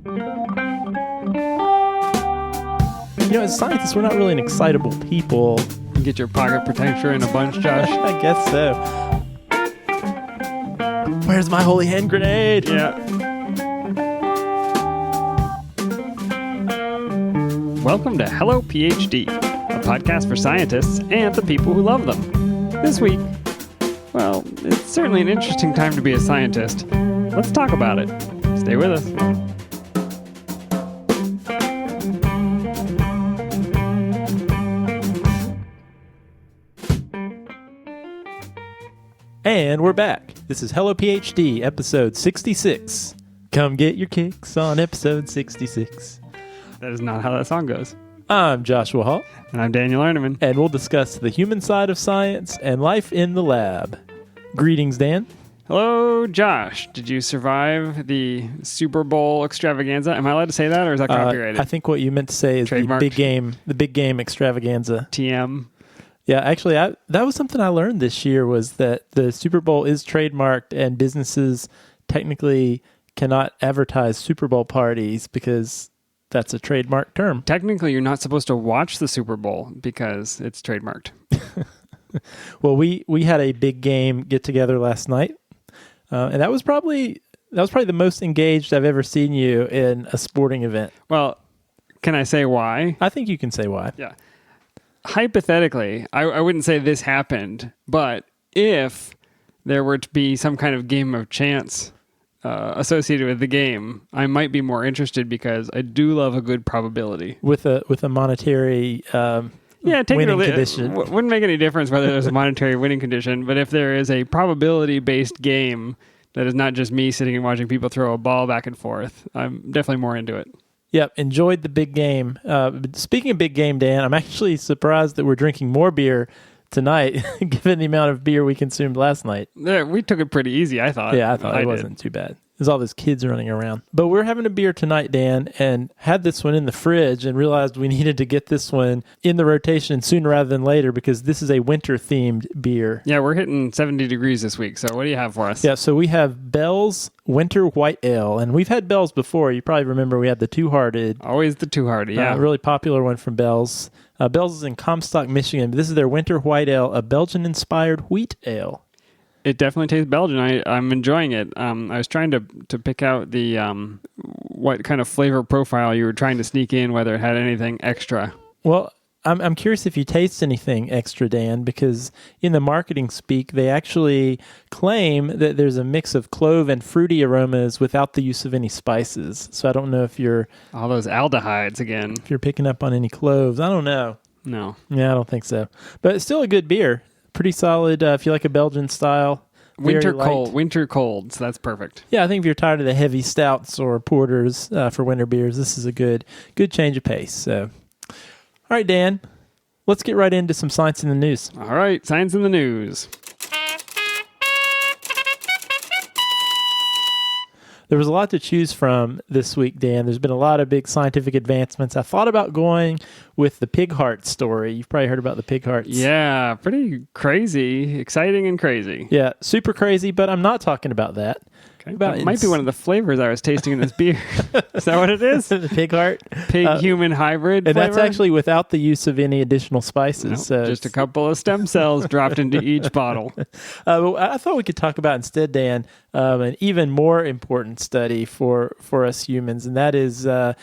As scientists, we're not really an excitable people. You get your pocket protector in a bunch, Josh. I guess so. Where's my holy hand grenade? Yeah. Welcome to Hello PhD, a podcast for scientists and the people who love them. This week, well, it's certainly an interesting time to be a scientist. Let's talk about it. Stay with us. And we're back. This is Hello PhD, episode 66. Come get your kicks on episode 66. That is not how that song goes. I'm Joshua Hall. And I'm Daniel Erneman. And we'll discuss the human side of science and life in the lab. Greetings, Dan. Hello, Josh. Did you survive the Super Bowl extravaganza? Am I allowed to say that, or is that copyrighted? I think what you meant to say is the big game extravaganza. TM. Yeah, actually, that was something I learned this year, was that the Super Bowl is trademarked and businesses technically cannot advertise Super Bowl parties because that's a trademark term. Technically, you're not supposed to watch the Super Bowl because it's trademarked. Well, we had a big game get together last night, and that was probably the most engaged I've ever seen you in a sporting event. Well, can I say why? I think you can say why. Yeah. Hypothetically, I wouldn't say this happened, but if there were to be some kind of game of chance associated with the game, I might be more interested because I do love a good probability. With a monetary winning condition. Wouldn't make any difference whether there's a monetary winning condition, but if there is a probability-based game that is not just me sitting and watching people throw a ball back and forth, I'm definitely more into it. Yep, enjoyed the big game. Speaking of big game, Dan, I'm actually surprised that we're drinking more beer tonight, given the amount of beer we consumed last night. We took it pretty easy, I thought. Yeah, I thought it wasn't too bad. There's all those kids running around. But we're having a beer tonight, Dan, and had this one in the fridge and realized we needed to get this one in the rotation sooner rather than later because this is a winter-themed beer. Yeah, we're hitting 70 degrees this week, so what do you have for us? Yeah, so we have Bell's Winter White Ale, and we've had Bell's before. You probably remember we had the Two-Hearted. Always the Two-Hearted, yeah. Really popular one from Bell's. Bell's is in Comstock, Michigan. This is their Winter White Ale, a Belgian-inspired wheat ale. It definitely tastes Belgian. I'm enjoying it. I was trying to pick out the what kind of flavor profile you were trying to sneak in, whether it had anything extra. Well, I'm curious if you taste anything extra, Dan, because in the marketing speak, they actually claim that there's a mix of clove and fruity aromas without the use of any spices. So I don't know if you're... All those aldehydes again. If you're picking up on any cloves. I don't know. No. Yeah, I don't think so. But it's still a good beer. Pretty solid if you like a Belgian style. Winter cold, so that's perfect. Yeah, I think if you're tired of the heavy stouts or porters for winter beers, this is a good change of pace. So, all right, Dan, let's get right into some science in the news. All right, science in the news. There was a lot to choose from this week, Dan. There's been a lot of big scientific advancements. I thought about going with the pig heart story. You've probably heard about the pig hearts. Yeah, pretty crazy, exciting and crazy. Yeah, super crazy, but I'm not talking about that. Okay. That might be one of the flavors I was tasting in this beer. Is that what it is? The pig heart? Pig-human hybrid and flavor? That's actually without the use of any additional spices. Nope, so just a couple of stem cells dropped into each bottle. I thought we could talk about instead, Dan, an even more important study for us humans, and that is the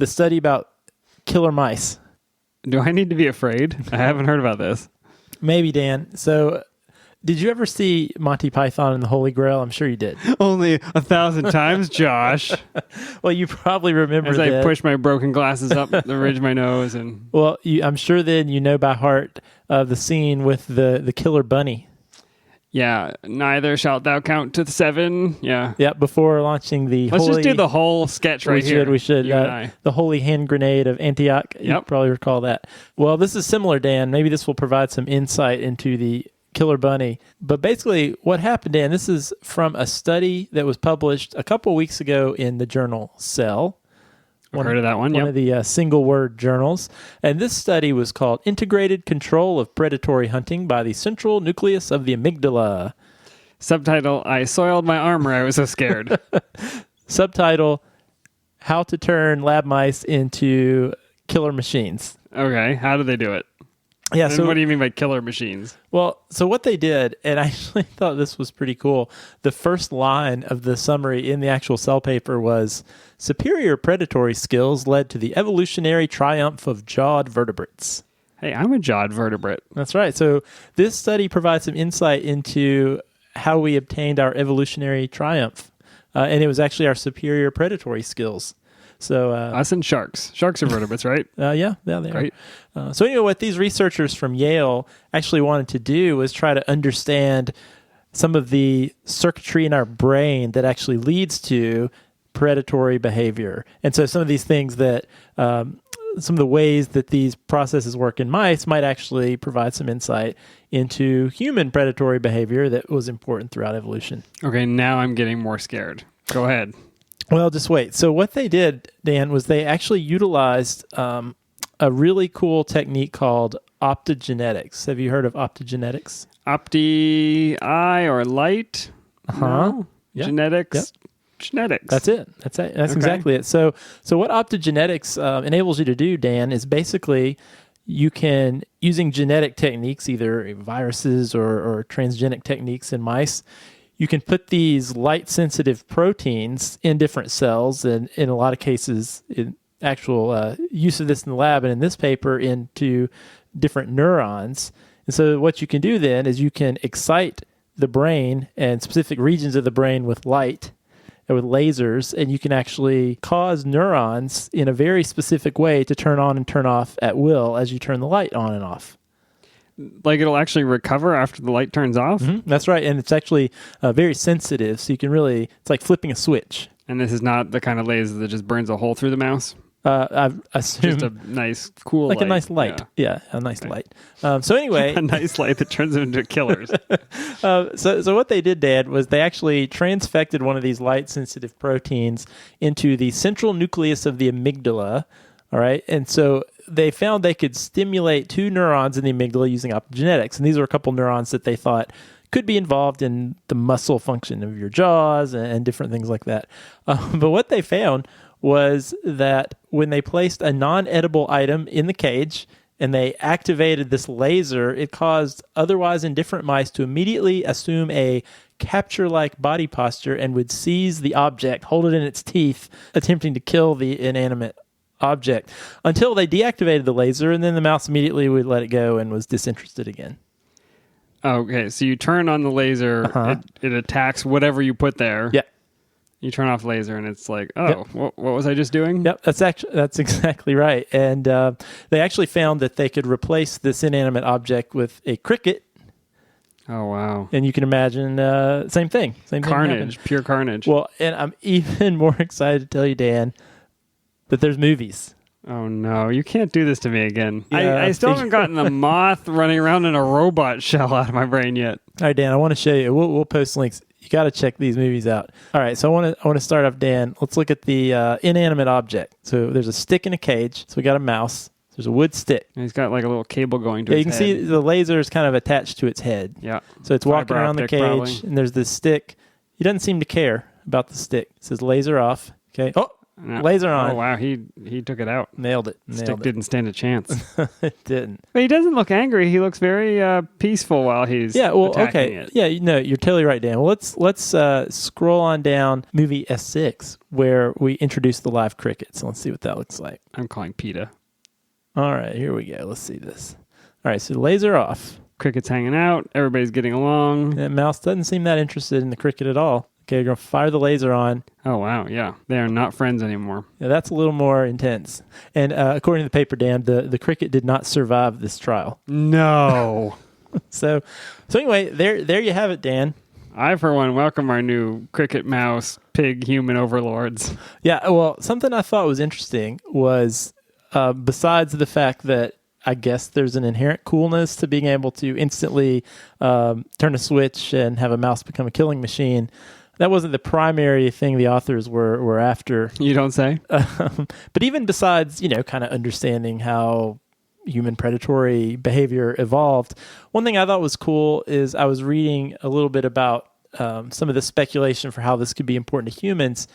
study about killer mice. Do I need to be afraid? I haven't heard about this. Maybe, Dan. So... did you ever see Monty Python and the Holy Grail? I'm sure you did. Only 1,000 times, Josh. Well, you probably remember as that. I push my broken glasses up the ridge of my nose. And well, I'm sure then you know by heart the scene with the killer bunny. Yeah, neither shalt thou count to 7. Yeah. Yeah, before launching the Let's just do the whole sketch right here. We should. The holy hand grenade of Antioch. Yep. You probably recall that. Well, this is similar, Dan. Maybe this will provide some insight into the killer bunny. But basically what happened, Dan, this is from a study that was published a couple of weeks ago in the journal Cell. I've heard of that one, One of the single-word journals. And this study was called Integrated Control of Predatory Hunting by the Central Nucleus of the Amygdala. Subtitle, I soiled my armor, I was so scared. Subtitle, how to turn lab mice into killer machines. Okay, how do they do it? Yeah, and so what do you mean by killer machines? Well, so what they did, and I actually thought this was pretty cool, the first line of the summary in the actual cell paper was, superior predatory skills led to the evolutionary triumph of jawed vertebrates. Hey, I'm a jawed vertebrate. That's right. So this study provides some insight into how we obtained our evolutionary triumph. And it was actually our superior predatory skills. So us and sharks. Sharks are vertebrates, right? Yeah, they Great. are. So anyway, what these researchers from Yale actually wanted to do was try to understand some of the circuitry in our brain that actually leads to predatory behavior. And so some of these things that, some of the ways that these processes work in mice might actually provide some insight into human predatory behavior that was important throughout evolution. Okay, now I'm getting more scared. Go ahead. Well, just wait. So what they did, Dan, was they actually utilized a really cool technique called optogenetics. Have you heard of optogenetics? Eye or light? No? Yeah. Genetics? Yep. Genetics. That's it. That's okay. Exactly it. So what optogenetics enables you to do, Dan, is basically you can, using genetic techniques, either viruses or transgenic techniques in mice, you can put these light-sensitive proteins in different cells, and in a lot of cases, in actual use of this in the lab, and in this paper, into different neurons. And so what you can do then is you can excite the brain and specific regions of the brain with light, with lasers, and you can actually cause neurons in a very specific way to turn on and turn off at will as you turn the light on and off. Like it'll actually recover after the light turns off? Mm-hmm. That's right. And it's actually very sensitive. So you can really, it's like flipping a switch. And this is not the kind of laser that just burns a hole through the mouse? I've assumed. Just a nice, cool like light. a nice light. Yeah, a nice light. So anyway. A nice light that turns them into killers. So what they did, Dad, was they actually transfected one of these light-sensitive proteins into the central nucleus of the amygdala. All right. And so they found they could stimulate two neurons in the amygdala using optogenetics. And these are a couple neurons that they thought could be involved in the muscle function of your jaws and different things like that. But what they found was that when they placed a non-edible item in the cage and they activated this laser, it caused otherwise indifferent mice to immediately assume a capture-like body posture and would seize the object, hold it in its teeth, attempting to kill the inanimate object until they deactivated the laser, and then the mouse immediately would let it go and was disinterested again. Okay, so you turn on the laser, it attacks whatever you put there. Yeah. You turn off laser, and it's like, what was I just doing? Yep, that's exactly right. And they actually found that they could replace this inanimate object with a cricket. Oh, wow. And you can imagine same thing. Carnage, pure carnage. Well, and I'm even more excited to tell you, Dan, that there's movies. Oh, no. You can't do this to me again. Yeah, I still haven't gotten the moth running around in a robot shell out of my brain yet. All right, Dan, I want to show you. We'll post links. You got to check these movies out. All right, so I want to start off, Dan. Let's look at the inanimate object. So there's a stick in a cage. So we got a mouse. There's a wood stick. And he's got like a little cable going to his head. You can see the laser is kind of attached to its head. Yeah. So it's walking around the cage, probably. and there's this stick. He doesn't seem to care about the stick. It says laser off. Okay. Oh, no. Laser on. Oh, wow. He took it out. Nailed it. Stick didn't stand a chance. It didn't. But he doesn't look angry. He looks very peaceful while he's attacking it. Yeah, no, you're totally right, Dan. Well, let's scroll on down movie S6 where we introduce the live crickets. Let's see what that looks like. I'm calling PETA. All right, here we go. Let's see this. All right, so laser off. Cricket's hanging out. Everybody's getting along. That mouse doesn't seem that interested in the cricket at all. Okay, you're going to fire the laser on. Oh, wow. Yeah. They are not friends anymore. Yeah, that's a little more intense. And according to the paper, Dan, the cricket did not survive this trial. No. So anyway, there you have it, Dan. I, for one, welcome our new cricket, mouse, pig, human overlords. Yeah, well, something I thought was interesting was besides the fact that I guess there's an inherent coolness to being able to instantly turn a switch and have a mouse become a killing machine. That wasn't the primary thing the authors were after. You don't say? But even besides, kind of understanding how human predatory behavior evolved, one thing I thought was cool is I was reading a little bit about some of the speculation for how this could be important to humans.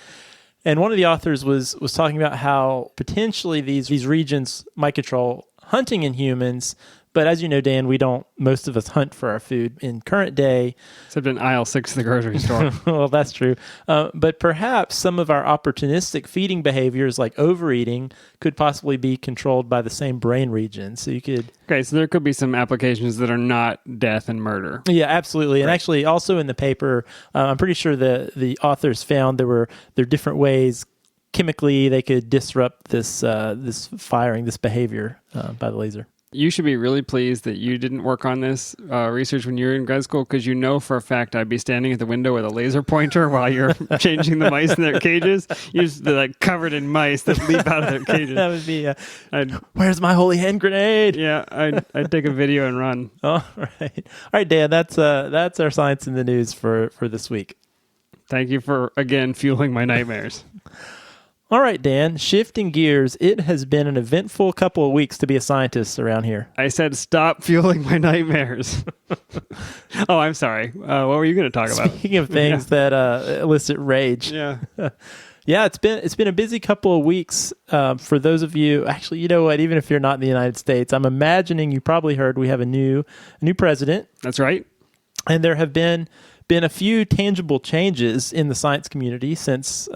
And one of the authors was talking about how potentially these regions might control hunting in humans. But as you know, Dan, most of us hunt for our food in current day. Except in aisle 6 of the grocery store. Well, that's true. But perhaps some of our opportunistic feeding behaviors like overeating could possibly be controlled by the same brain region. So you could... Okay, so there could be some applications that are not death and murder. Yeah, absolutely. And actually also in the paper, I'm pretty sure the authors found there are different ways chemically they could disrupt this firing, this behavior by the laser. You should be really pleased that you didn't work on this research when you were in grad school, because for a fact I'd be standing at the window with a laser pointer while you're changing the mice in their cages. You're just like covered in mice that leap out of their cages. That would be, where's my holy hand grenade? Yeah, I'd take a video and run. All right, Dan, that's our science in the news for this week. Thank you for, again, fueling my nightmares. All right, Dan, shifting gears, it has been an eventful couple of weeks to be a scientist around here. I said stop fueling my nightmares. Oh, I'm sorry. What were you going to talk about? Speaking of things that elicit rage. Yeah. Yeah, it's been a busy couple of weeks for those of you. Actually, you know what? Even if you're not in the United States, I'm imagining you probably heard we have a new president. That's right. And there have been a few tangible changes in the science community since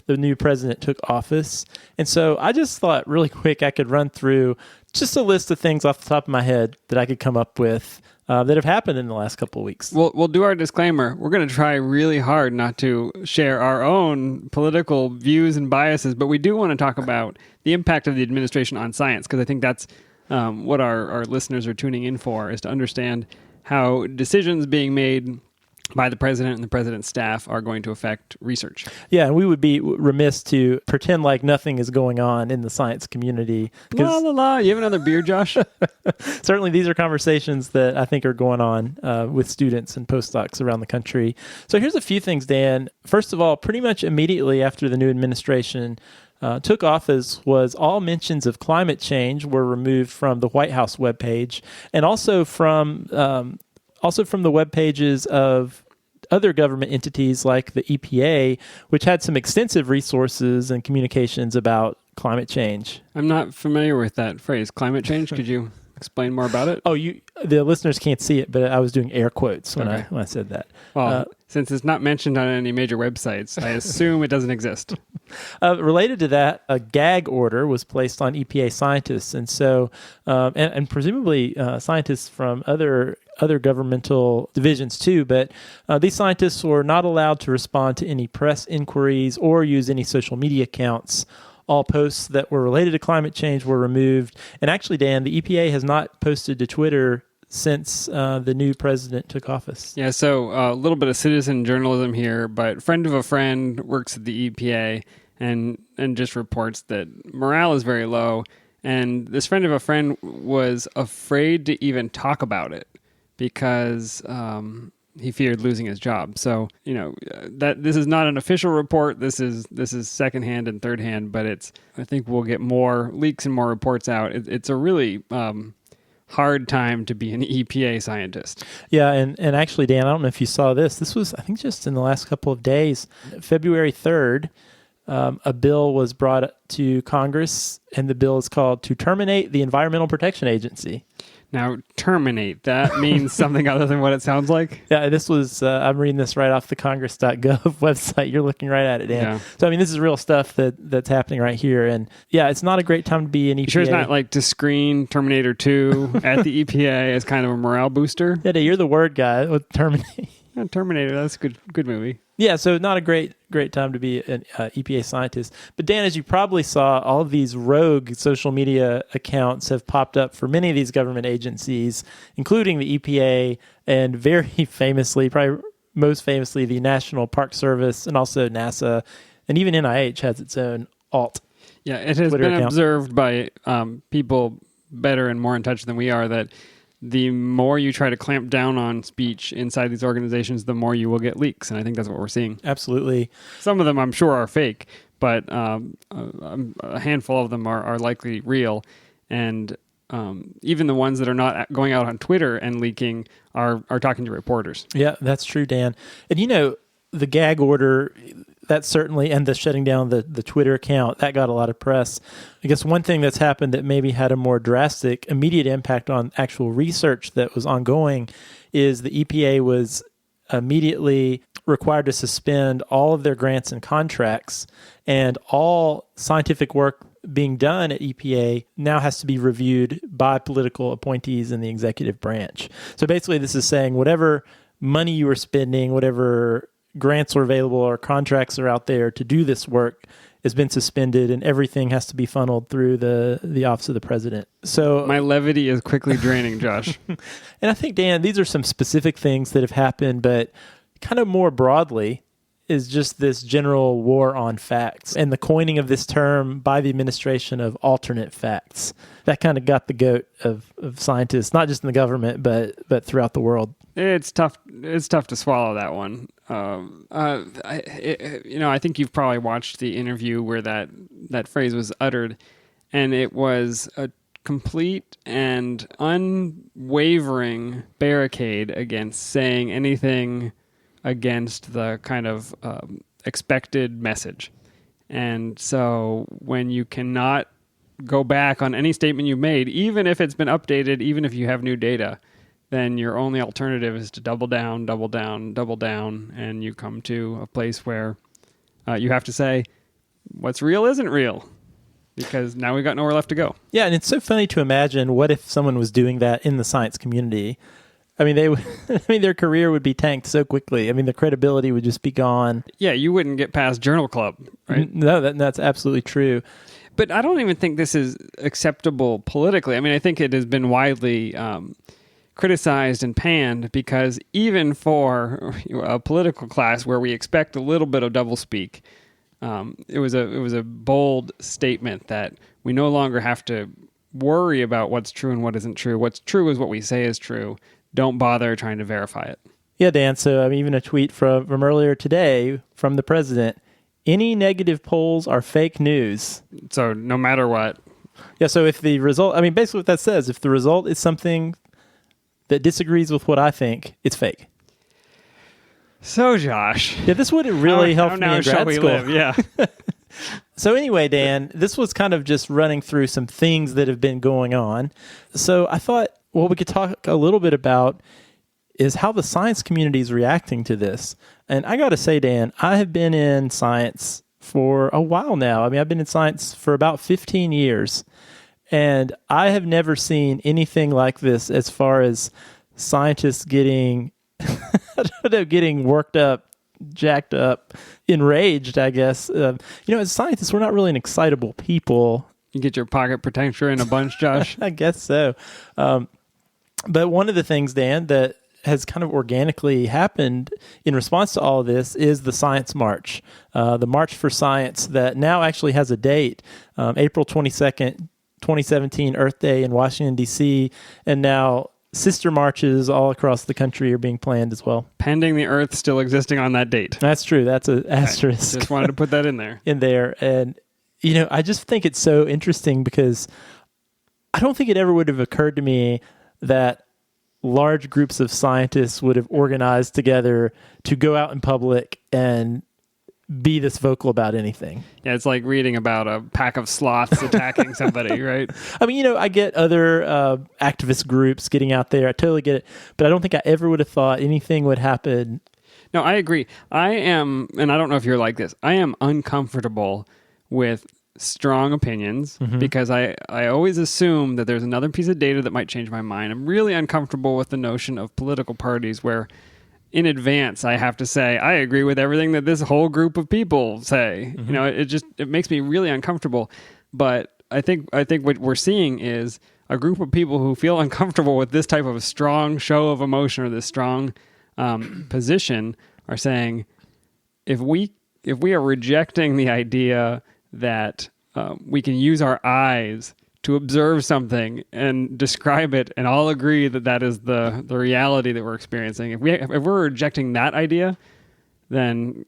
the new president took office. And so I just thought really quick I could run through just a list of things off the top of my head that I could come up with that have happened in the last couple of weeks. We'll do our disclaimer. We're going to try really hard not to share our own political views and biases, but we do want to talk about the impact of the administration on science, because I think that's what our listeners are tuning in for, is to understand how decisions being made by the president and the president's staff are going to affect research. Yeah, and we would be remiss to pretend like nothing is going on in the science community. La la la. You have another beer, Josh? Certainly, these are conversations that I think are going on with students and postdocs around the country. So here's a few things, Dan. First of all, pretty much immediately after the new administration took office, was all mentions of climate change were removed from the White House webpage, and also from the web pages of other government entities like the EPA, which had some extensive resources and communications about climate change. I'm not familiar with that phrase, climate change. Could you explain more about it? Oh, the listeners can't see it, but I was doing air quotes when I said that. Well, since it's not mentioned on any major websites, I assume it doesn't exist. Related to that, a gag order was placed on EPA scientists, and so and presumably scientists from other governmental divisions too. But these scientists were not allowed to respond to any press inquiries or use any social media accounts. All posts that were related to climate change were removed. And actually, Dan, the EPA has not posted to Twitter since the new president took office. Yeah, so a little bit of citizen journalism here, but friend of a friend works at the EPA and just reports that morale is very low. And this friend of a friend was afraid to even talk about it because he feared losing his job. So, that this is not an official report. This is secondhand and thirdhand, but I think we'll get more leaks and more reports out. It's a really hard time to be an EPA scientist. Yeah, and actually, Dan, I don't know if you saw this. This was, I think, just in the last couple of days. February 3rd, a bill was brought to Congress, and the bill is called To Terminate the Environmental Protection Agency. Now, terminate, that means something other than what it sounds like? Yeah, this was, I'm reading this right off the congress.gov website. You're looking right at it, Dan. Yeah. So, this is real stuff that's happening right here. And yeah, it's not a great time to be an EPA. You sure it's not like to screen Terminator 2 at the EPA as kind of a morale booster? Yeah, you're the word guy with Terminate. Yeah, Terminator, that's a good movie. Yeah, so not a great time to be an EPA scientist. But Dan, as you probably saw, all of these rogue social media accounts have popped up for many of these government agencies, including the EPA and very famously, probably most famously, the National Park Service and also NASA, and even NIH has its own alt. Yeah, it has Twitter been account. observed by people better and more in touch than we are that the more you try to clamp down on speech inside these organizations, the more you will get leaks. And I think that's what we're seeing. Absolutely. Some of them I'm sure are fake, but a handful of them are likely real. And even the ones that are not going out on Twitter and leaking are talking to reporters. Yeah, that's true, Dan. And the gag order, that certainly, and the shutting down the Twitter account, that got a lot of press. I guess one thing that's happened that maybe had a more drastic, immediate impact on actual research that was ongoing is the EPA was immediately required to suspend all of their grants and contracts, and all scientific work being done at EPA now has to be reviewed by political appointees in the executive branch. So basically this is saying whatever money you were spending, whatever grants are available or contracts are out there to do this work has been suspended, and everything has to be funneled through the office of the president. So my levity is quickly draining, Josh. And I think, Dan, these are some specific things that have happened, but kind of more broadly is just this general war on facts and the coining of this term by the administration of alternate facts. That kind of got the goat of scientists, not just in the government, but throughout the world. It's tough. It's tough to swallow that one. I think you've probably watched the interview where that phrase was uttered, and it was a complete and unwavering barricade against saying anything against the kind of expected message. And so when you cannot go back on any statement you made, even if it's been updated, even if you have new data, then your only alternative is to double down, and you come to a place where you have to say, what's real isn't real, because now we've got nowhere left to go. Yeah, and it's so funny to imagine what if someone was doing that in the science community. I mean, their career would be tanked so quickly. I mean, the credibility would just be gone. Yeah, you wouldn't get past Journal Club, right? No, that's absolutely true. But I don't even think this is acceptable politically. I mean, I think it has been widely criticized and panned because even for a political class where we expect a little bit of doublespeak, it was a bold statement that we no longer have to worry about what's true and what isn't true. What's true is what we say is true. Don't bother trying to verify it. Yeah, Dan. So I mean, even a tweet from earlier today from the president: any negative polls are fake news. So no matter what. Yeah. So if the result, I mean, basically what that says, if the result is something that disagrees with what I think, it's fake. So Josh, yeah, this would really help me in grad school. Live? Yeah. So anyway, Dan, this was kind of just running through some things that have been going on. So I thought what we could talk a little bit about is how the science community is reacting to this. And I got to say, Dan, I have been in science for a while now. I mean, I've been in science for about 15 years, and I have never seen anything like this as far as scientists getting, getting worked up, jacked up, enraged, I guess. As scientists, we're not really an excitable people. You get your pocket protector in a bunch, Josh? I guess so. But one of the things, Dan, that has kind of organically happened in response to all of this is the Science March, the March for Science that now actually has a date, April 22nd, 2017, Earth Day in Washington, D.C., and now sister marches all across the country are being planned as well. Pending the Earth still existing on that date. That's true. That's an asterisk. Just wanted to put that in there. And, I just think it's so interesting because I don't think it ever would have occurred to me that large groups of scientists would have organized together to go out in public and be this vocal about anything. Yeah, it's like reading about a pack of sloths attacking somebody, right? I mean, I get other activist groups getting out there. I totally get it. But I don't think I ever would have thought anything would happen. No, I agree. I am, and I don't know if you're like this, I am uncomfortable with strong opinions because I always assume that there's another piece of data that might change my mind. I'm really uncomfortable with the notion of political parties where in advance I have to say I agree with everything that this whole group of people say. It makes me really uncomfortable. But I think what we're seeing is a group of people who feel uncomfortable with this type of a strong show of emotion or this strong position are saying if we are rejecting the idea that we can use our eyes to observe something and describe it and all agree that that is the reality that we're experiencing. If we're rejecting that idea, then,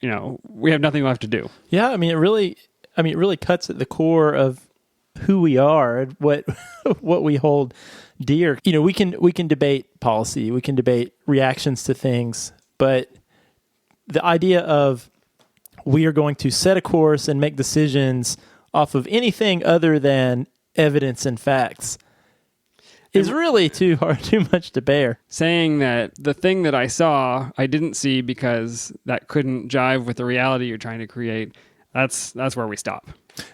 we have nothing left to do. Yeah. It really cuts at the core of who we are and what we hold dear. We can debate policy. We can debate reactions to things, but the idea of we are going to set a course and make decisions off of anything other than evidence and facts is really too much to bear. Saying that the thing that I saw, I didn't see because that couldn't jive with the reality you're trying to create. That's where we stop.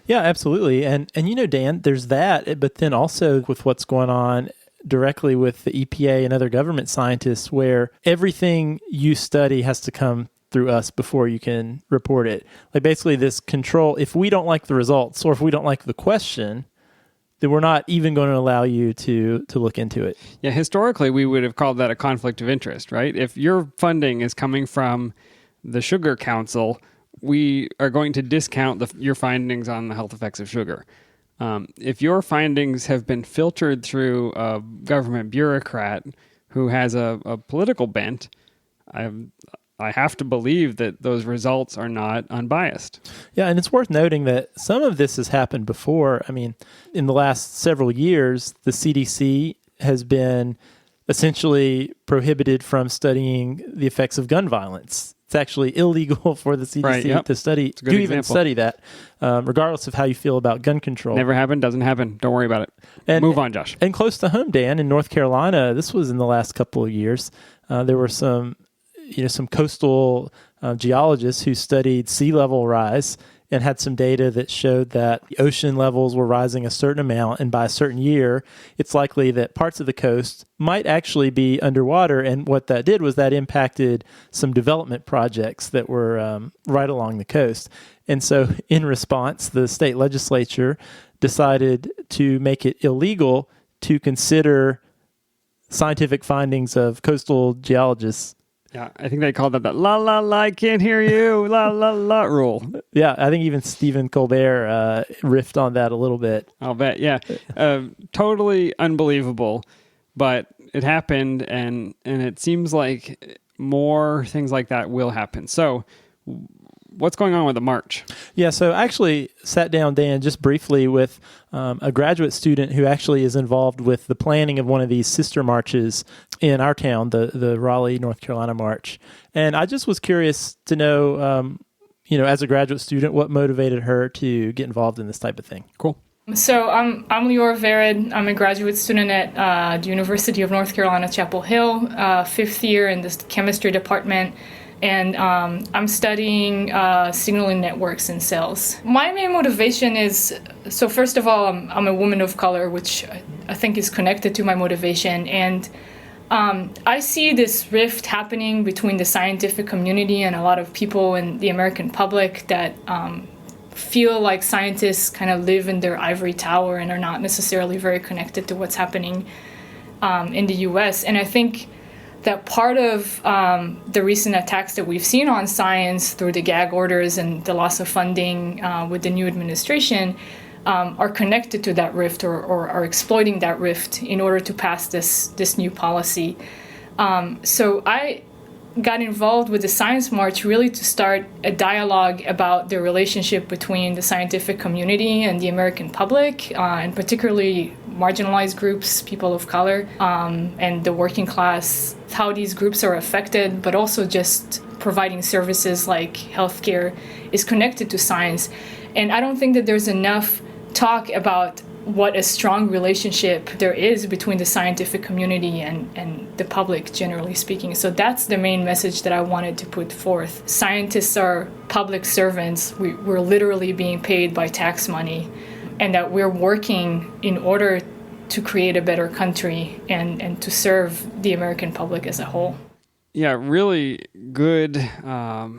Yeah, absolutely. And Dan, there's that, but then also with what's going on directly with the EPA and other government scientists, where everything you study has to come through us before you can report it. Like basically this control, if we don't like the results or if we don't like the question, then we're not even going to allow you to look into it. Yeah, historically, we would have called that a conflict of interest, right? If your funding is coming from the Sugar Council, we are going to discount your findings on the health effects of sugar. If your findings have been filtered through a government bureaucrat who has a political bent, I have to believe that those results are not unbiased. Yeah, and it's worth noting that some of this has happened before. I mean, in the last several years, the CDC has been essentially prohibited from studying the effects of gun violence. It's actually illegal for the CDC to study, even study that, regardless of how you feel about gun control. Never happened, doesn't happen. Don't worry about it. Move on, Josh. And close to home, Dan, in North Carolina, this was in the last couple of years, there were some coastal geologists who studied sea level rise and had some data that showed that the ocean levels were rising a certain amount, and by a certain year, it's likely that parts of the coast might actually be underwater. And what that did was that impacted some development projects that were right along the coast. And so in response, the state legislature decided to make it illegal to consider scientific findings of coastal geologists. Yeah, I think they called that the la la la, I can't hear you, la la la rule. Yeah, I think even Stephen Colbert riffed on that a little bit. I'll bet, yeah. Totally unbelievable, but it happened, and it seems like more things like that will happen. So what's going on with the march? Yeah, so I actually sat down, Dan, just briefly with a graduate student who actually is involved with the planning of one of these sister marches in our town, the Raleigh, North Carolina March. And I just was curious to know, as a graduate student, what motivated her to get involved in this type of thing. Cool. So I'm Leora Vered. I'm a graduate student at the University of North Carolina, Chapel Hill, fifth year in the chemistry department. And I'm studying signaling networks in cells. My main motivation is, so first of all, I'm a woman of color, which I think is connected to my motivation. And I see this rift happening between the scientific community and a lot of people in the American public that feel like scientists kind of live in their ivory tower and are not necessarily very connected to what's happening in the U.S. And I think that part of the recent attacks that we've seen on science through the gag orders and the loss of funding with the new administration are connected to that rift or are exploiting that rift in order to pass this new policy. So I got involved with the Science March really to start a dialogue about the relationship between the scientific community and the American public, and particularly marginalized groups, people of color, and the working class, how these groups are affected, but also just providing services like healthcare is connected to science. And I don't think that there's enough talk about what a strong relationship there is between the scientific community and the public, generally speaking. So that's the main message that I wanted to put forth. Scientists are public servants. We're literally being paid by tax money, and that we're working in order to create a better country and to serve the American public as a whole. Yeah, really good. I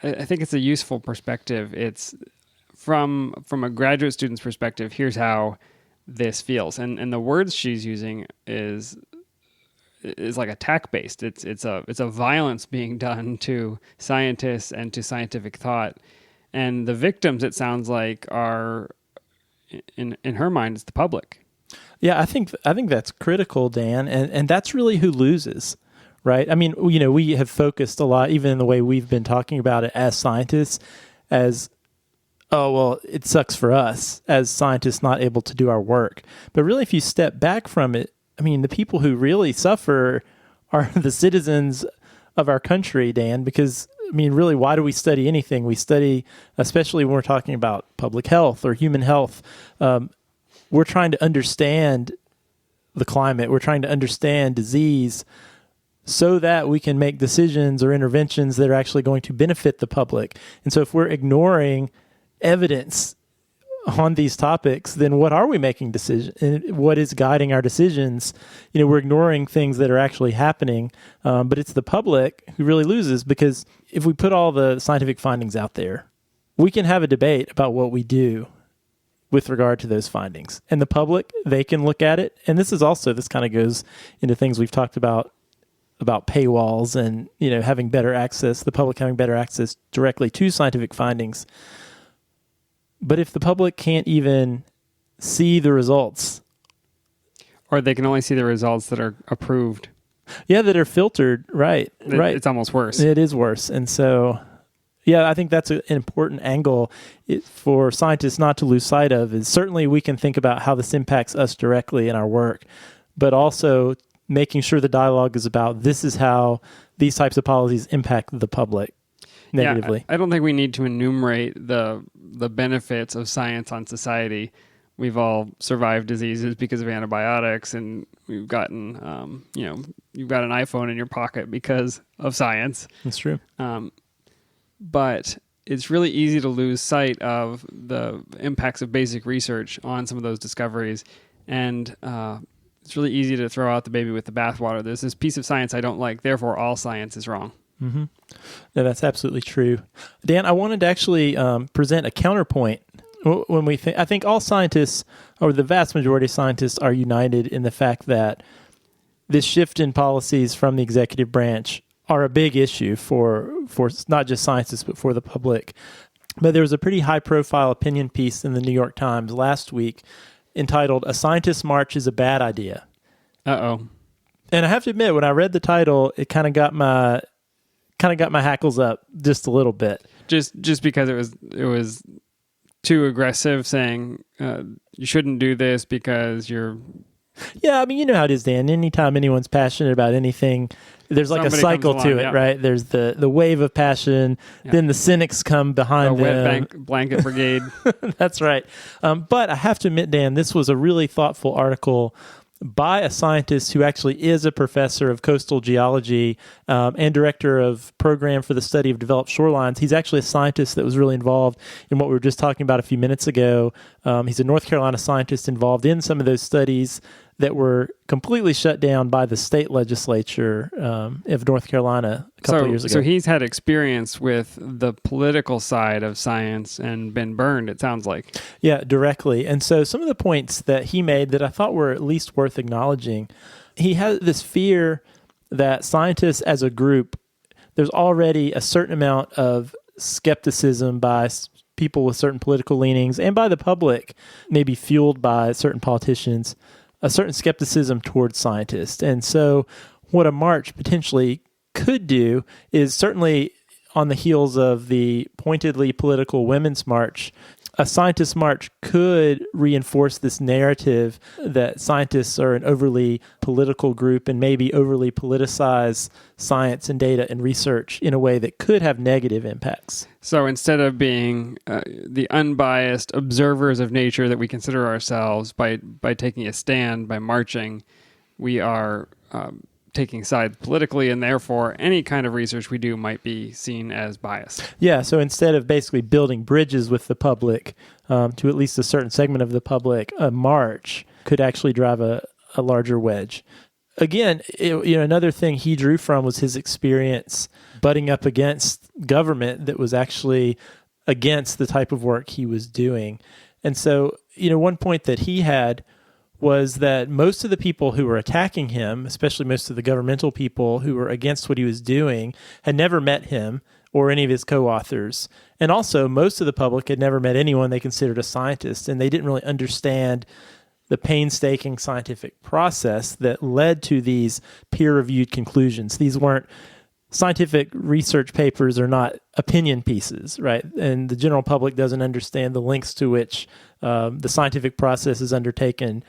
think it's a useful perspective. It's from a graduate student's perspective, here's how this feels. And the words she's using is like attack-based. It's a violence being done to scientists and to scientific thought. And the victims, it sounds like, are in her mind, it's the public. Yeah, I think that's critical, Dan, and that's really who loses, right? I mean, we have focused a lot, even in the way we've been talking about it as scientists, as, oh, well, it sucks for us as scientists not able to do our work. But really, if you step back from it, I mean, the people who really suffer are the citizens of our country, Dan, because, I mean, really, why do we study anything? We study, especially when we're talking about public health or human health, we're trying to understand the climate. We're trying to understand disease so that we can make decisions or interventions that are actually going to benefit the public. And so if we're ignoring evidence on these topics, then what are we making decisions? What is guiding our decisions? We're ignoring things that are actually happening, but it's the public who really loses, because if we put all the scientific findings out there, we can have a debate about what we do with regard to those findings. And the public, they can look at it. And this kind of goes into things we've talked about paywalls and, having better access, the public having better access directly to scientific findings. But if the public can't even see the results, or they can only see the results that are approved. Yeah, that are filtered, right. It's almost worse. It is worse. And so, yeah, I think that's an important angle for scientists not to lose sight of, is certainly we can think about how this impacts us directly in our work, but also making sure the dialogue is about this is how these types of policies impact the public negatively. Yeah, I don't think we need to enumerate the benefits of science on society. We've all survived diseases because of antibiotics, and we've gotten, you've got an iPhone in your pocket because of science. That's true. But it's really easy to lose sight of the impacts of basic research on some of those discoveries. And it's really easy to throw out the baby with the bathwater. There's this piece of science I don't like, therefore all science is wrong. Mm-hmm. No, that's absolutely true. Dan, I wanted to actually present a counterpoint. When I think all scientists, or the vast majority of scientists, are united in the fact that this shift in policies from the executive branch are a big issue for not just scientists, but for the public. But there was a pretty high-profile opinion piece in the New York Times last week entitled, "A Scientist March is a Bad Idea." Uh-oh. And I have to admit, when I read the title, it kind of got my hackles up just a little bit. Just because it was too aggressive, saying you shouldn't do this because you're... Yeah, I mean, you know how it is, Dan. Anytime anyone's passionate about anything, there's like a cycle to it, right? There's the wave of passion, then the cynics come behind them. Wet blanket brigade. That's right. But I have to admit, Dan, this was a really thoughtful article by a scientist who actually is a professor of coastal geology and director of program for the study of developed shorelines. He's actually a scientist that was really involved in what we were just talking about a few minutes ago. He's a North Carolina scientist involved in some of those studies that were completely shut down by the state legislature of North Carolina a couple of years ago. So he's had experience with the political side of science and been burned, it sounds like. Yeah, directly. And so some of the points that he made that I thought were at least worth acknowledging, he had this fear that scientists as a group, there's already a certain amount of skepticism by people with certain political leanings and by the public, maybe fueled by certain politicians, a certain skepticism towards scientists. And so what a march potentially could do is, certainly on the heels of the pointedly political Women's March, a scientist march could reinforce this narrative that scientists are an overly political group and maybe overly politicize science and data and research in a way that could have negative impacts. So instead of being the unbiased observers of nature that we consider ourselves by taking a stand, by marching, we are taking sides politically, and therefore any kind of research we do might be seen as biased. Yeah, so instead of basically building bridges with the public to at least a certain segment of the public, a march could actually drive a larger wedge. Again, another thing he drew from was his experience butting up against government that was actually against the type of work he was doing. And so, one point that he had was that most of the people who were attacking him, especially most of the governmental people who were against what he was doing, had never met him or any of his co-authors. And also, most of the public had never met anyone they considered a scientist, and they didn't really understand the painstaking scientific process that led to these peer-reviewed conclusions. These weren't scientific research papers, are not opinion pieces, right? And the general public doesn't understand the lengths to which the scientific process is undertaken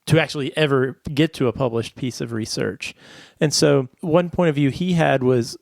to actually ever get to a published piece of research. And so one point of view he had was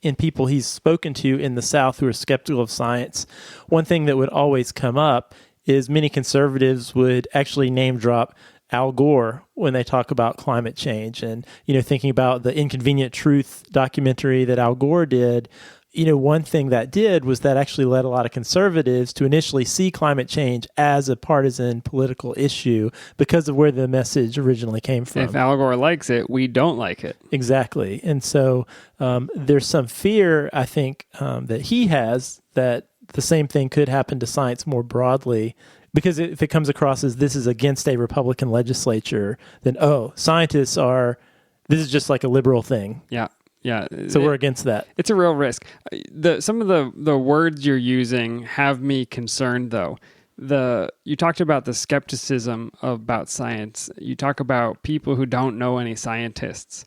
in people he's spoken to in the South who are skeptical of science. One thing that would always come up is many conservatives would actually name drop Al Gore when they talk about climate change. And, thinking about the Inconvenient Truth documentary that Al Gore did, one thing that did was that actually led a lot of conservatives to initially see climate change as a partisan political issue because of where the message originally came from. If Al Gore likes it, we don't like it. Exactly. And so there's some fear, I think, that he has that the same thing could happen to science more broadly. Because if it comes across as this is against a Republican legislature, then, scientists this is just like a liberal thing. Yeah. Yeah. So we're against that. It's a real risk. Some of the words you're using have me concerned, though. You talked about the skepticism about science. You talk about people who don't know any scientists.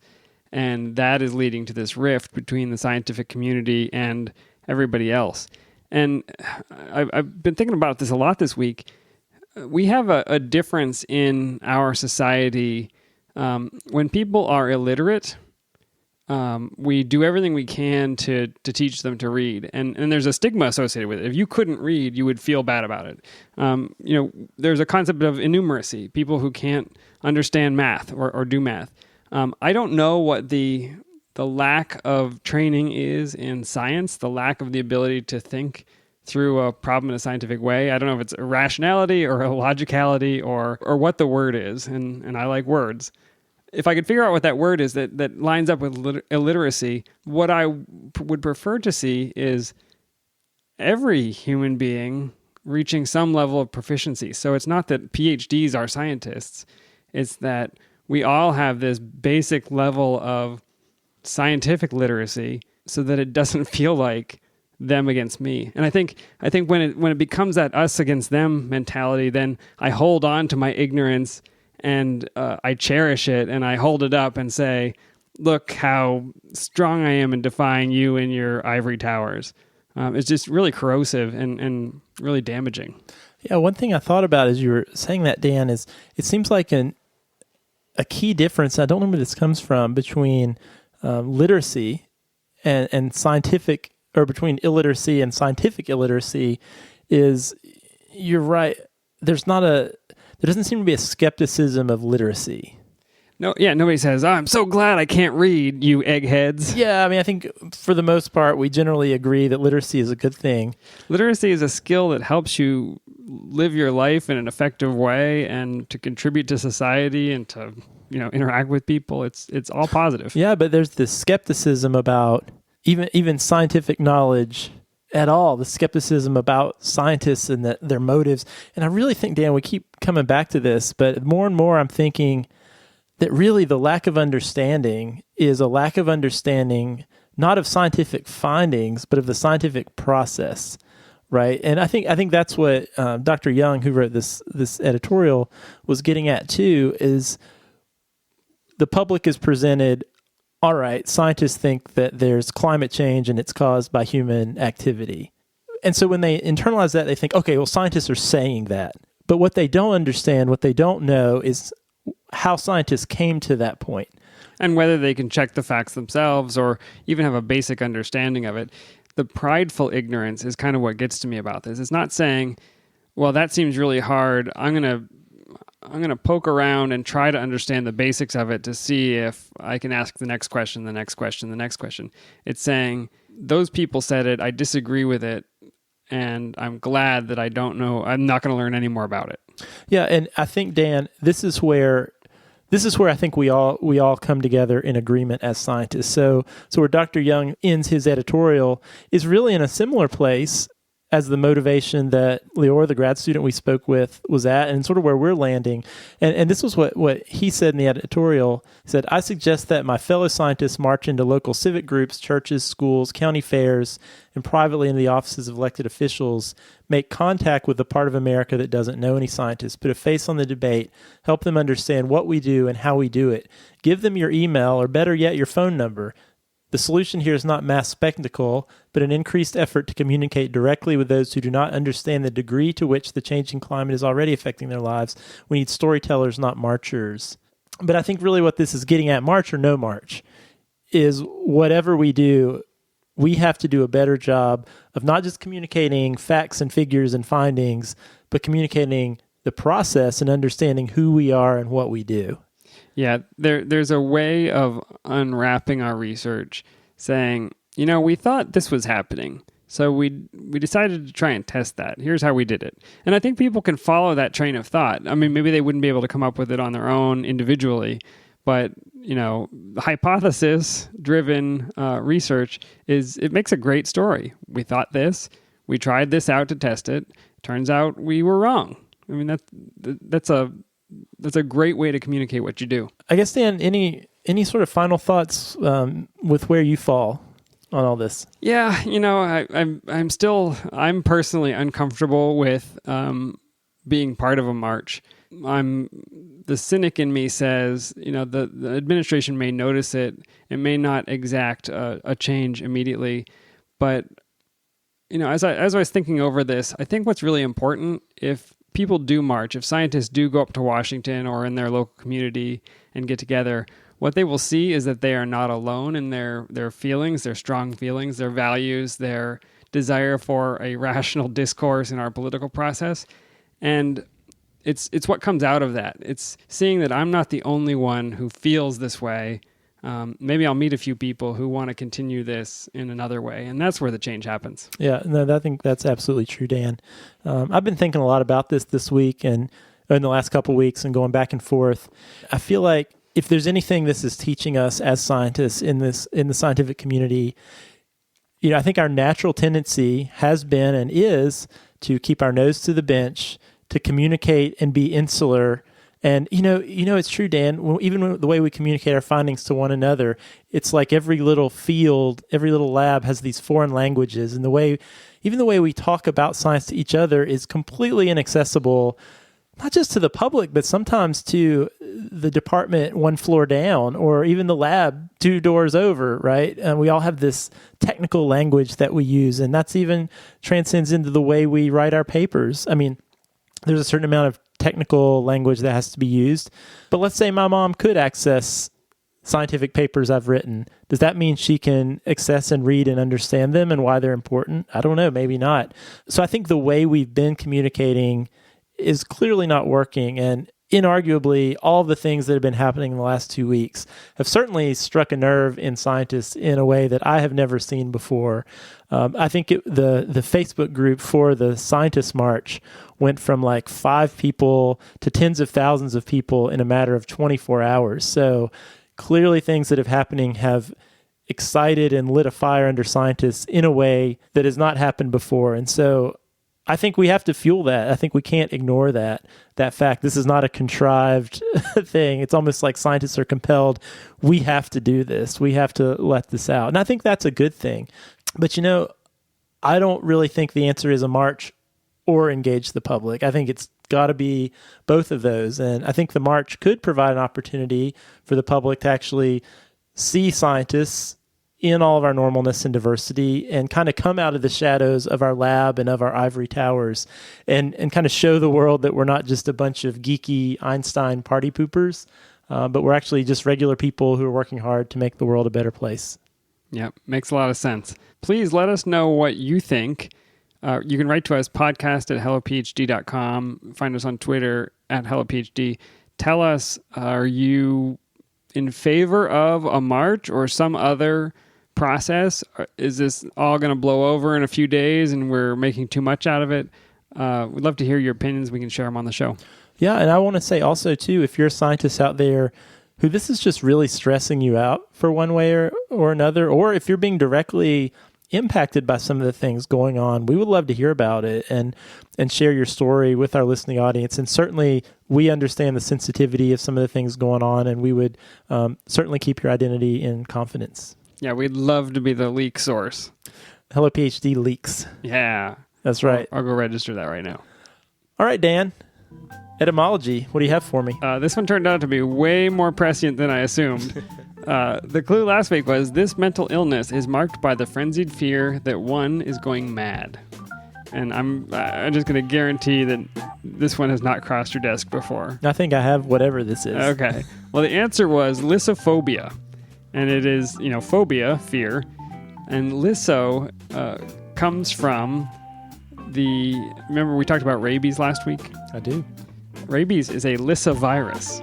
And that is leading to this rift between the scientific community and everybody else. And I've been thinking about this a lot this week. We have a difference in our society. When people are illiterate, we do everything we can to teach them to read. And there's a stigma associated with it. If you couldn't read, you would feel bad about it. There's a concept of innumeracy, people who can't understand math or do math. I don't know what the lack of training is in science, the lack of the ability to think through a problem in a scientific way. I don't know if it's a rationality or a logicality or what the word is, and I like words. If I could figure out what that word is that lines up with illiteracy, what I would prefer to see is every human being reaching some level of proficiency. So it's not that PhDs are scientists. It's that we all have this basic level of scientific literacy so that it doesn't feel like them against me. And I think when it becomes that us against them mentality, then I hold on to my ignorance and I cherish it and I hold it up and say, look how strong I am in defying you in your ivory towers. It's just really corrosive and really damaging. Yeah, one thing I thought about as you were saying that, Dan, is it seems like a key difference, I don't know where this comes from, between literacy and scientific, or between illiteracy and scientific illiteracy, is, you're right, there doesn't seem to be a skepticism of literacy. No, yeah, nobody says, I'm so glad I can't read, you eggheads. Yeah, I mean, I think for the most part, we generally agree that literacy is a good thing. Literacy is a skill that helps you live your life in an effective way and to contribute to society and to, interact with people. It's all positive. Yeah, but there's this skepticism about even scientific knowledge at all, the skepticism about scientists and their motives. And I really think, Dan, we keep coming back to this, but more and more I'm thinking that really the lack of understanding is a lack of understanding, not of scientific findings, but of the scientific process, right? And I think that's what Dr. Young, who wrote this editorial, was getting at too, is the public is presented, all right, scientists think that there's climate change and it's caused by human activity. And so when they internalize that, they think, okay, well, scientists are saying that. But what they don't understand, what they don't know is how scientists came to that point. And whether they can check the facts themselves or even have a basic understanding of it. The prideful ignorance is kind of what gets to me about this. It's not saying, well, that seems really hard. I'm going to poke around and try to understand the basics of it to see if I can ask the next question, the next question, the next question. It's saying, those people said it, I disagree with it, and I'm glad that I don't know, I'm not going to learn any more about it. Yeah, and I think, Dan, this is where I think we all come together in agreement as scientists. So where Dr. Young ends his editorial is really in a similar place as the motivation that Leora, the grad student we spoke with, was at, and sort of where we're landing. And this was what he said in the editorial. He said, I suggest that my fellow scientists march into local civic groups, churches, schools, county fairs, and privately into the offices of elected officials, make contact with the part of America that doesn't know any scientists, put a face on the debate, help them understand what we do and how we do it. Give them your email, or better yet, your phone number. The solution here is not mass spectacle, but an increased effort to communicate directly with those who do not understand the degree to which the changing climate is already affecting their lives. We need storytellers, not marchers. But I think really what this is getting at, march or no march, is whatever we do, we have to do a better job of not just communicating facts and figures and findings, but communicating the process and understanding who we are and what we do. Yeah, there's a way of unwrapping our research, saying, we thought this was happening, so we decided to try and test that. Here's how we did it. And I think people can follow that train of thought. I mean, maybe they wouldn't be able to come up with it on their own individually, but hypothesis-driven research it makes a great story. We thought this, we tried this out to test it. Turns out we were wrong. I mean, that's a great way to communicate what you do. I guess, Dan, any sort of final thoughts with where you fall on all this? Yeah, I'm personally uncomfortable with being part of a march. The cynic in me says, the administration may notice it. It may not exact a change immediately, but as I was thinking over this, I think what's really important, if people do march, if scientists do go up to Washington or in their local community and get together, what they will see is that they are not alone in their feelings, their strong feelings, their values, their desire for a rational discourse in our political process. And it's what comes out of that. It's seeing that I'm not the only one who feels this way. Maybe I'll meet a few people who want to continue this in another way, and that's where the change happens. Yeah, no, I think that's absolutely true, Dan. I've been thinking a lot about this week and in the last couple of weeks and going back and forth. I feel like if there's anything this is teaching us as scientists in the scientific community, I think our natural tendency has been and is to keep our nose to the bench, to communicate and be insular. And, it's true, Dan, even the way we communicate our findings to one another, it's like every little field, every little lab has these foreign languages. And even the way we talk about science to each other is completely inaccessible, not just to the public, but sometimes to the department one floor down or even the lab 2 doors over, right? And we all have this technical language that we use, and that's even transcends into the way we write our papers. I mean, there's a certain amount of technical language that has to be used. But let's say my mom could access scientific papers I've written. Does that mean she can access and read and understand them and why they're important? I don't know, maybe not. So I think the way we've been communicating is clearly not working. And inarguably, all the things that have been happening in the last 2 weeks have certainly struck a nerve in scientists in a way that I have never seen before. I think the Facebook group for the Scientist March went from like 5 people to tens of thousands of people in a matter of 24 hours. So clearly things that have happening have excited and lit a fire under scientists in a way that has not happened before. And so I think we have to fuel that. I think we can't ignore that fact. This is not a contrived thing. It's almost like scientists are compelled. We have to do this. We have to let this out. And I think that's a good thing. But, I don't really think the answer is a march or engage the public. I think it's got to be both of those. And I think the march could provide an opportunity for the public to actually see scientists in all of our normalness and diversity and kind of come out of the shadows of our lab and of our ivory towers and kind of show the world that we're not just a bunch of geeky Einstein party poopers, but we're actually just regular people who are working hard to make the world a better place. Yeah, makes a lot of sense. Please let us know what you think. You can write to us, podcast@hellophd.com. Find us on Twitter @hellophd. Tell us, are you in favor of a march or some other process? Is this all going to blow over in a few days and we're making too much out of it? We'd love to hear your opinions. We can share them on the show. Yeah, and I want to say also, too, if you're a scientist out there who this is just really stressing you out for one way or another, or if you're being directly impacted by some of the things going on, we would love to hear about it and share your story with our listening audience. And certainly we understand the sensitivity of some of the things going on, and we would certainly keep your identity in confidence. Yeah, we'd love to be the leak source. Hello PhD leaks. Yeah. That's right. I'll go register that right now. All right, Dan. Etymology. What do you have for me? This one turned out to be way more prescient than I assumed. The clue last week was this mental illness is marked by the frenzied fear that one is going mad. And I'm just going to guarantee that this one has not crossed your desk before. I think I have whatever this is. Okay. Well, the answer was lissophobia. And it is, phobia, fear. And lisso comes from remember we talked about rabies last week? I do. Rabies is a lissavirus.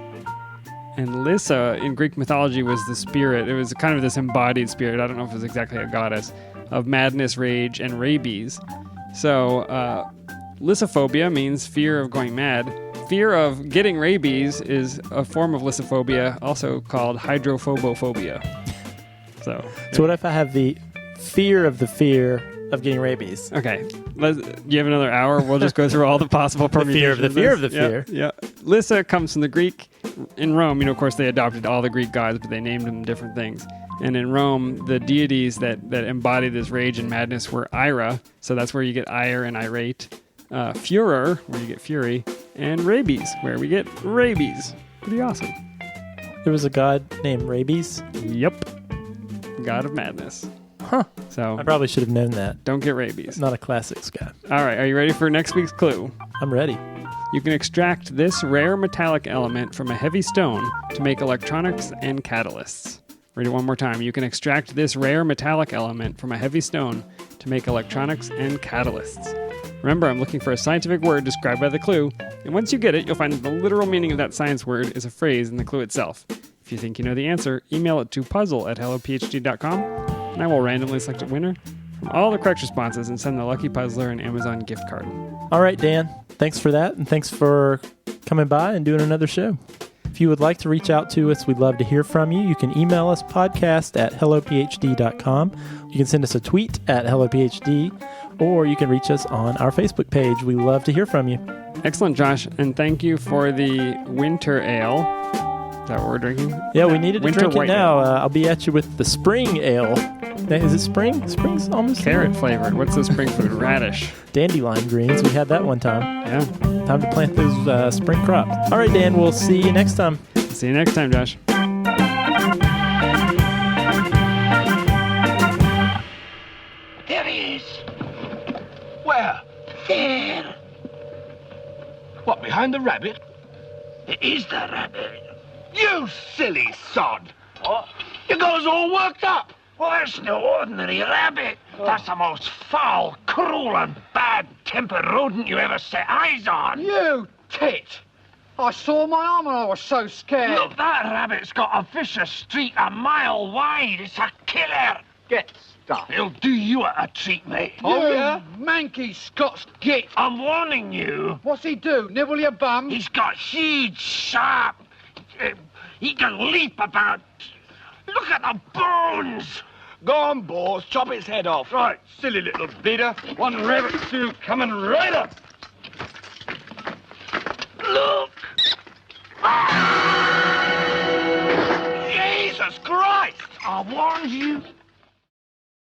And Lissa in Greek mythology was the spirit. It was kind of this embodied spirit. I don't know if it was exactly a goddess of madness, rage, and rabies. So lissophobia means fear of going mad. Fear of getting rabies is a form of lissophobia, also called hydrophobophobia. So what if I have the fear of getting rabies? Okay. You have another hour? We'll just go through all the possible permutations. The fear of the fear. Yeah. Lissa comes from the Greek. In Rome, of course, they adopted all the Greek gods, but they named them different things. And in Rome, the deities that embodied this rage and madness were Ira, so that's where you get ire and irate. Furor, where you get fury. And rabies, where we get rabies. Pretty awesome. There was a god named Rabies? Yep. God of madness. Huh. So I probably should have known that. Don't get rabies. Not a classics guy. All right, are you ready for next week's clue? I'm ready. You can extract this rare metallic element from a heavy stone to make electronics and catalysts. Read it one more time. You can extract this rare metallic element from a heavy stone to make electronics and catalysts. Remember, I'm looking for a scientific word described by the clue, and once you get it, you'll find that the literal meaning of that science word is a phrase in the clue itself. If you think you know the answer, email it to puzzle@hellophd.com, and I will randomly select a winner from all the correct responses and send the lucky puzzler an Amazon gift card. All right, Dan. Thanks for that, and thanks for coming by and doing another show. If you would like to reach out to us, we'd love to hear from you. You can email us podcast@hellophd.com. You can send us a tweet at hellophd, or you can reach us on our Facebook page. We love to hear from you. Excellent, Josh, and thank you for the winter ale. Is that what we're drinking? Yeah, we needed to Winter drink it white now. I'll be at you with the spring ale. Is it spring? Spring's almost Carrot there. flavored. What's the spring food? Radish. Dandelion greens. We had that one time. Yeah. Time to plant those spring crops. All right, Dan. We'll see you next time. See you next time, Josh. There he is. Where? There. What, behind the rabbit? It is the rabbit. You silly sod. What? You got us all worked up. Well, that's no ordinary rabbit. That's the most foul, cruel, and bad-tempered rodent you ever set eyes on. You tit! I saw my arm and I was so scared. Look, that rabbit's got a vicious streak a mile wide. It's a killer. Get stuffed. He'll do you a treat, mate. Oh, yeah? Manky Scots git. I'm warning you. What's he do? Nibble your bum? He's got huge, sharp... he can leap about... Look at the bones! Go on, boys, chop his head off. Right, silly little bidder. One rabbit stew coming right up. Look! Ah! Jesus Christ! I warned you.